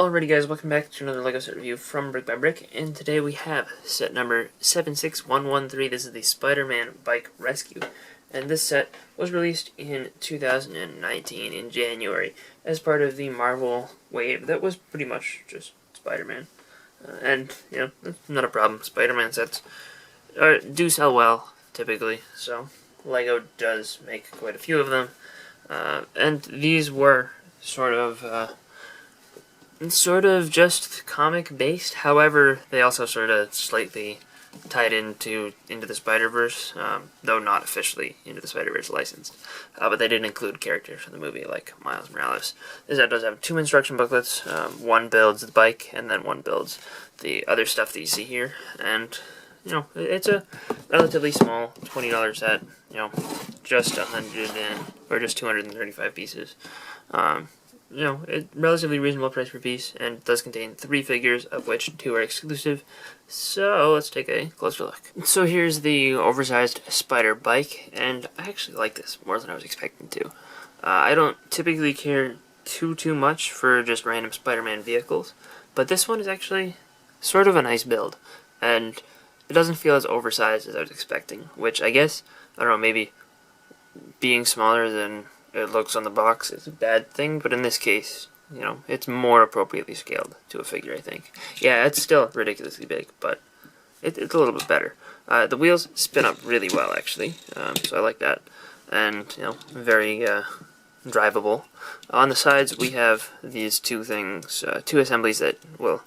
Alrighty guys, welcome back to another LEGO set review from BrickByBrick, and today we have set number 76113. This is the Spider-Man Bike Rescue, and this set was released in 2019 in January as part of the Marvel wave that was pretty much just Spider-Man. And, you know, that's not a problem. Spider-Man sets do sell well, typically, so LEGO does make quite a few of them. And these were sort of just comic-based. However, they also sort of slightly tied into the Spider-Verse, though not officially into the Spider-Verse licensed. But they did include characters from the movie, like Miles Morales. This set does have 2 instruction booklets. One builds the bike, and then one builds the other stuff that you see here. And, you know, it's a relatively small $20 set. You know, just 235 pieces. You know, relatively reasonable price per piece, and it does contain 3 figures, of which 2 are exclusive. So let's take a closer look. So here's the oversized spider bike, and I actually like this more than I was expecting to. I don't typically care too much for just random Spider-Man vehicles, but this one is actually sort of a nice build, and it doesn't feel as oversized as I was expecting, which I guess, I don't know, maybe being smaller than it looks on the box is a bad thing, but in this case, you know, it's more appropriately scaled to a figure, I think. Yeah, it's still ridiculously big, but it's a little bit better. The wheels spin up really well, actually, so I like that, and, you know, very drivable. On the sides, we have these 2 things, 2 assemblies that will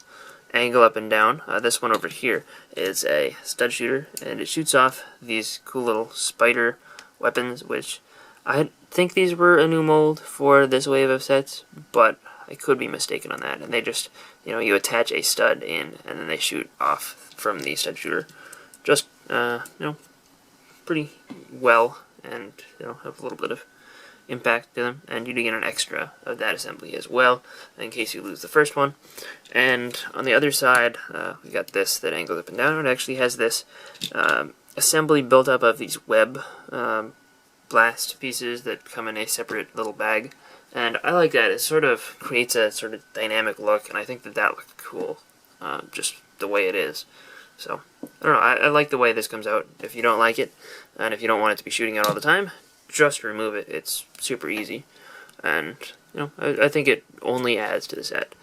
angle up and down. This one over here is a stud shooter, and it shoots off these cool little spider weapons, which I think these were a new mold for this wave of sets, but I could be mistaken on that. And they just, you know, you attach a stud in, and then they shoot off from the stud shooter. Just, you know, pretty well, and, you know, have a little bit of impact to them. And you do get an extra of that assembly as well, in case you lose the first one. And on the other side, we got this that angles up and down. It actually has this assembly built up of these web blast pieces that come in a separate little bag, and I like that. It sort of creates a sort of dynamic look, and I think that looks cool, just the way it is. So, I don't know, I like the way this comes out. If you don't like it, and if you don't want it to be shooting out all the time, just remove it. It's super easy, and, you know, I think it only adds to the set.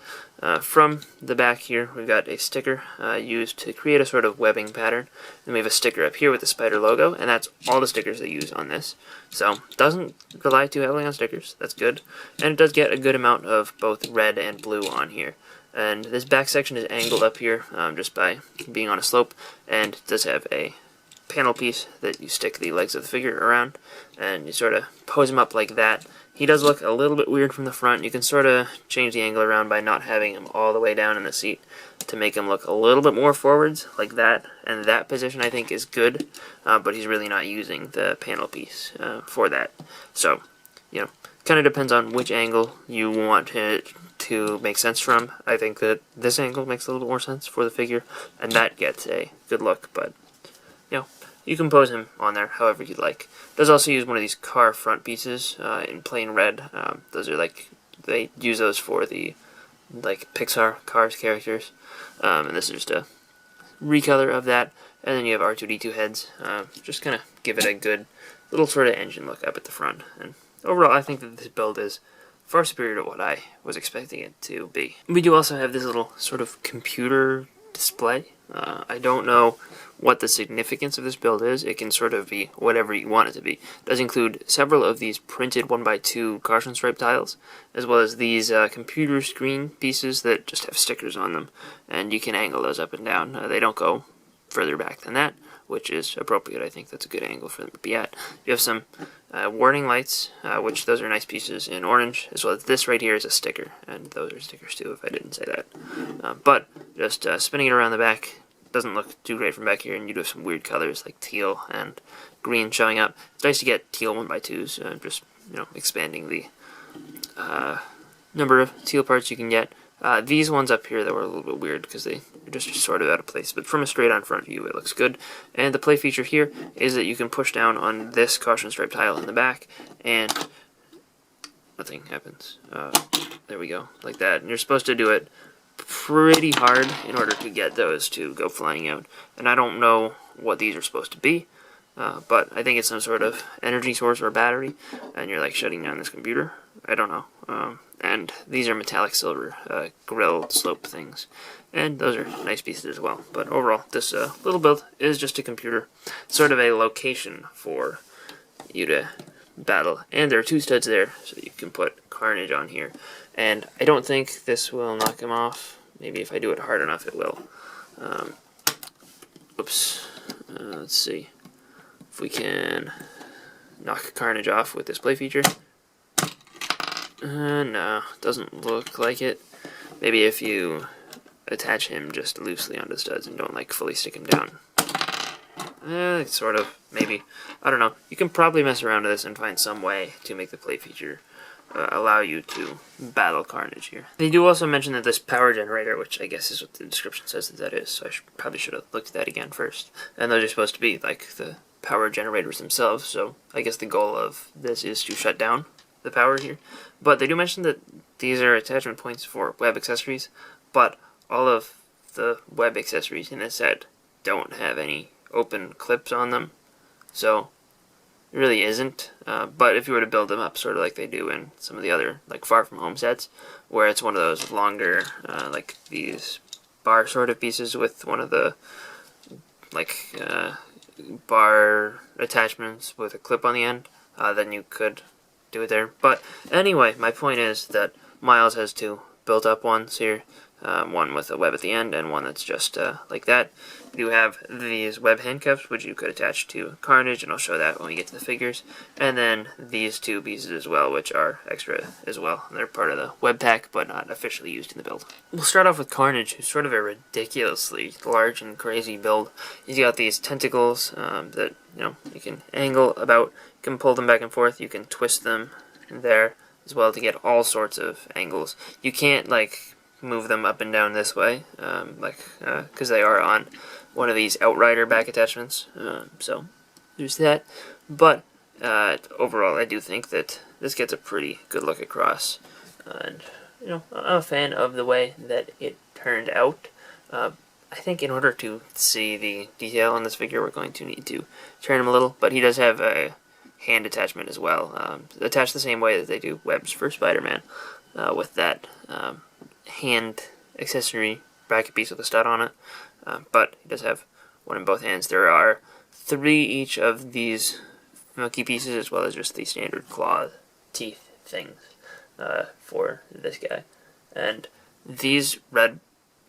From the back here, we've got a sticker used to create a sort of webbing pattern. And we have a sticker up here with the spider logo, and that's all the stickers they use on this. So, doesn't rely too heavily on stickers. That's good. And it does get a good amount of both red and blue on here. And this back section is angled up here just by being on a slope, and it does have a panel piece that you stick the legs of the figure around, and you sort of pose him up like that. He does look a little bit weird from the front. You can sort of change the angle around by not having him all the way down in the seat to make him look a little bit more forwards, like that. And that position, I think, is good, but he's really not using the panel piece for that. So, you know, kind of depends on which angle you want it to make sense from. I think that this angle makes a little bit more sense for the figure, and that gets a good look, but, you know, you can pose him on there however you'd like. Does also use one of these car front pieces in plain red. Those are like, they use those for the like Pixar Cars characters. And this is just a recolor of that. And then you have R2-D2 heads. Just kind of give it a good little sort of engine look up at the front. And overall, I think that this build is far superior to what I was expecting it to be. We do also have this little sort of computer display. I don't know what the significance of this build is. It can sort of be whatever you want it to be. It does include several of these printed 1x2 caution stripe tiles, as well as these computer screen pieces that just have stickers on them, and you can angle those up and down. They don't go further back than that, which is appropriate. I think that's a good angle for them to be at. You have some warning lights, which those are nice pieces in orange, as well as this right here is a sticker, and those are stickers too, if I didn't say that. But just spinning it around the back doesn't look too great from back here, and you do have some weird colors like teal and green showing up. It's nice to get teal 1x2s, just, you know, expanding the number of teal parts you can get. These ones up here that were a little bit weird because they are just sort of out of place, but from a straight-on front view it looks good. And the play feature here is that you can push down on this caution stripe tile in the back, and nothing happens. There we go, like that. And you're supposed to do it pretty hard in order to get those to go flying out. And I don't know what these are supposed to be, but I think it's some sort of energy source or battery, and you're like shutting down this computer. I don't know. And these are metallic silver grill slope things, and those are nice pieces as well. But overall, this little build is just a computer, sort of a location for you to battle. And there are 2 studs there, so you can put Carnage on here. And I don't think this will knock him off. Maybe if I do it hard enough, it will. Oops. Let's see if we can knock Carnage off with this play feature. No, doesn't look like it. Maybe if you attach him just loosely onto the studs and don't like fully stick him down. Sort of, maybe. I don't know. You can probably mess around with this and find some way to make the play feature allow you to battle Carnage here. They do also mention that this power generator, which I guess is what the description says that is, so I probably should have looked at that again first. And those are supposed to be like the power generators themselves, so I guess the goal of this is to shut down the power here. But they do mention that these are attachment points for web accessories, but all of the web accessories in this set don't have any open clips on them, so it really isn't. But if you were to build them up sort of like they do in some of the other like Far From Home sets, where it's one of those longer like these bar sort of pieces with one of the like bar attachments with a clip on the end, then you could do it there. But anyway, my point is that Miles has 2 built up ones here. One with a web at the end and one that's just like that. You have these web handcuffs, which you could attach to Carnage, and I'll show that when we get to the figures. And then these 2 pieces as well, which are extra as well. They're part of the web pack, but not officially used in the build. We'll start off with Carnage, who's sort of a ridiculously large and crazy build. He's got these tentacles that you can angle about. You can pull them back and forth. You can twist them there as well to get all sorts of angles. You can't like move them up and down this way, because they are on one of these Outrider back attachments, so there's that. But overall, I do think that this gets a pretty good look across, and I'm a fan of the way that it turned out. I think in order to see the detail on this figure, we're going to need to turn him a little, but he does have a hand attachment as well, attached the same way that they do webs for Spider-Man, with that hand accessory bracket piece with a stud on it, but he does have one in both hands. There are 3 each of these monkey pieces, as well as just the standard claw teeth things for this guy. And these red,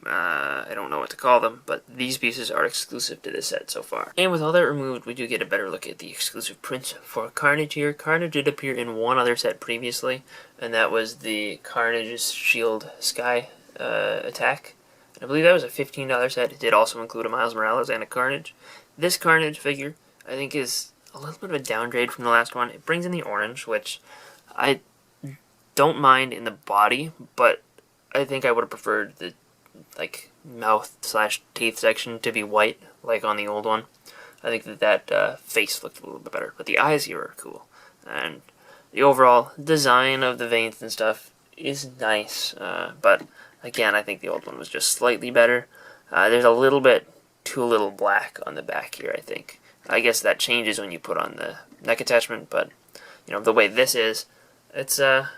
I don't know what to call them, but these pieces are exclusive to this set so far. And with all that removed, we do get a better look at the exclusive prints for Carnage here. Carnage did appear in one other set previously, and that was the Carnage's Shield Sky attack. And I believe that was a $15 set. It did also include a Miles Morales and a Carnage. This Carnage figure, I think, is a little bit of a downgrade from the last one. It brings in the orange, which I don't mind in the body, but I think I would have preferred the mouth/teeth section to be white, like on the old one. I think that face looked a little bit better, but the eyes here are cool, and the overall design of the veins and stuff is nice, but again, I think the old one was just slightly better. There's a little bit too little black on the back here, I think. I guess that changes when you put on the neck attachment, but the way this is, it's a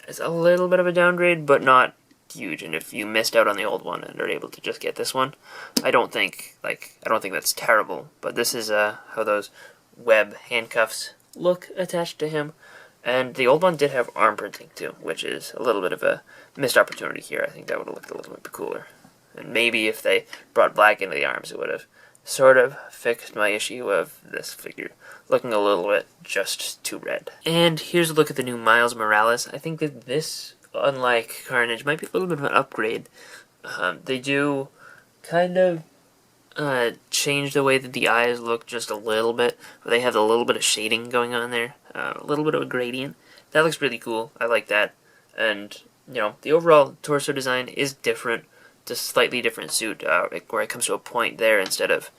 little bit of a downgrade, but not huge. And if you missed out on the old one and are able to just get this one, I don't think that's terrible. But this is how those web handcuffs look attached to him. And the old one did have arm printing too, which is a little bit of a missed opportunity here. I think that would have looked a little bit cooler. And maybe if they brought black into the arms, it would have sort of fixed my issue of this figure looking a little bit just too red. And here's a look at the new Miles Morales. I think that this, unlike Carnage, might be a little bit of an upgrade. They do kind of change the way that the eyes look just a little bit, but they have a little bit of shading going on there, a little bit of a gradient. That looks really cool. I like that. And the overall torso design is different. It's a slightly different suit, where it comes to a point there instead of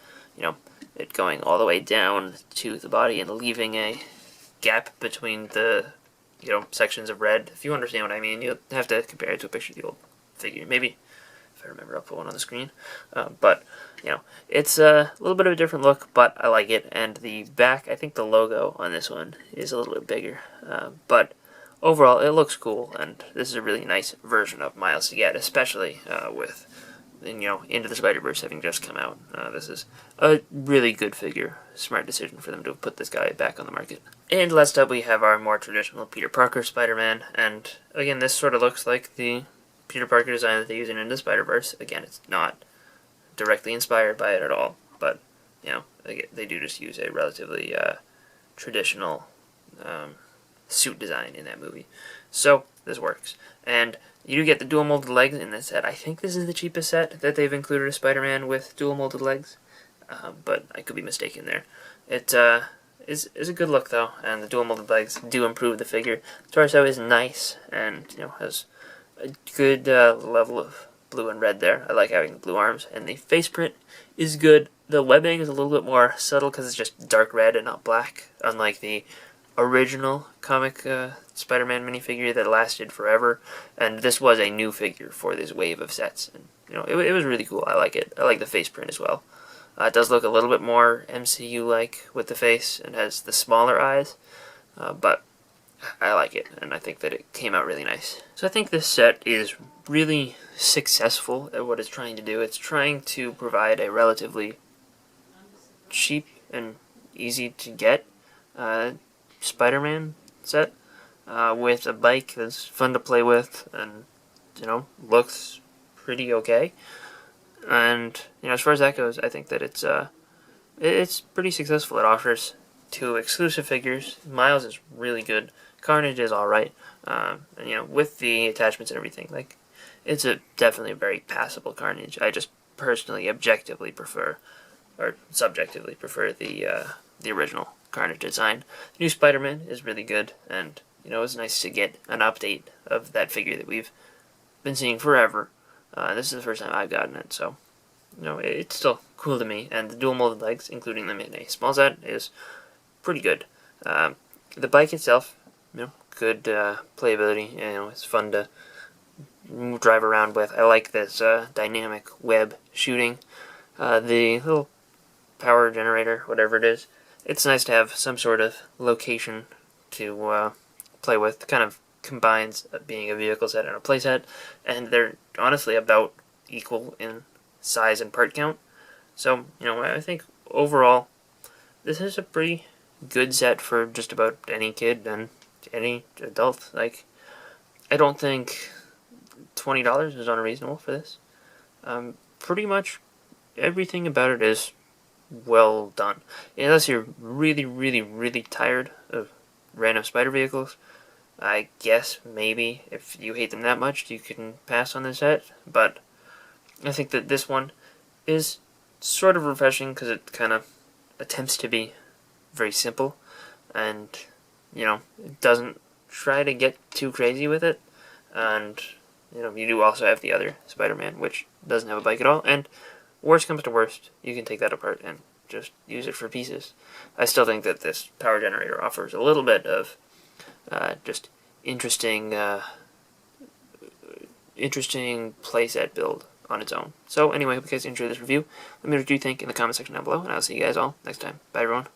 it going all the way down to the body and leaving a gap between the sections of red. If you understand what I mean, you'll have to compare it to a picture of the old figure. Maybe, if I remember, I'll put one on the screen. But, it's a little bit of a different look, but I like it. And the back, I think the logo on this one is a little bit bigger. But overall, it looks cool, and this is a really nice version of Miles to get, especially with Into the Spider-Verse having just come out. This is a really good figure. Smart decision for them to put this guy back on the market. And last up, we have our more traditional Peter Parker Spider-Man, and again, this sort of looks like the Peter Parker design that they use in Into the Spider-Verse. Again, it's not directly inspired by it at all, but they do just use a relatively traditional suit design in that movie. So this works. And you do get the dual molded legs in this set. I think this is the cheapest set that they've included a Spider-Man with dual molded legs, but I could be mistaken there. It is a good look though, and the dual molded legs do improve the figure. The torso is nice, and has a good level of blue and red there. I like having the blue arms, and the face print is good. The webbing is a little bit more subtle because it's just dark red and not black, unlike the original comic Spider-Man minifigure that lasted forever. And this was a new figure for this wave of sets, and it was really cool. I like it. I like the face print as well. It does look a little bit more MCU-like with the face and has the smaller eyes, but I like it, and I think that it came out really nice. So I think this set is really successful at what it's trying to do. It's trying to provide a relatively cheap and easy to get Spider-Man set with a bike that's fun to play with and looks pretty okay. And as far as that goes, I think that it's pretty successful. It offers 2 exclusive figures. Miles is really good. Carnage is alright. And with the attachments and everything, it's definitely a very passable Carnage. I just personally subjectively prefer the original Carnage design. New Spider-Man is really good, and it's nice to get an update of that figure that we've been seeing forever. This is the first time I've gotten it, so it's still cool to me. And the dual molded legs, including them in a small set, is pretty good. The bike itself, good playability. It's fun to drive around with. I like this dynamic web shooting. The little power generator, whatever it is, it's nice to have some sort of location to play with. It kind of combines being a vehicle set and a play set, and they're honestly about equal in size and part count. So, I think overall this is a pretty good set for just about any kid and any adult. I don't think $20 is unreasonable for this. Pretty much everything about it is well done. Unless you're really, really, really tired of random spider vehicles, I guess maybe if you hate them that much, you can pass on this set. But I think that this one is sort of refreshing because it kind of attempts to be very simple, and it doesn't try to get too crazy with it. And you do also have the other Spider-Man, which doesn't have a bike at all, and worst comes to worst, you can take that apart and just use it for pieces. I still think that this power generator offers a little bit of just interesting playset build on its own. So anyway, hope you guys enjoyed this review. Let me know what you think in the comment section down below, and I'll see you guys all next time. Bye everyone.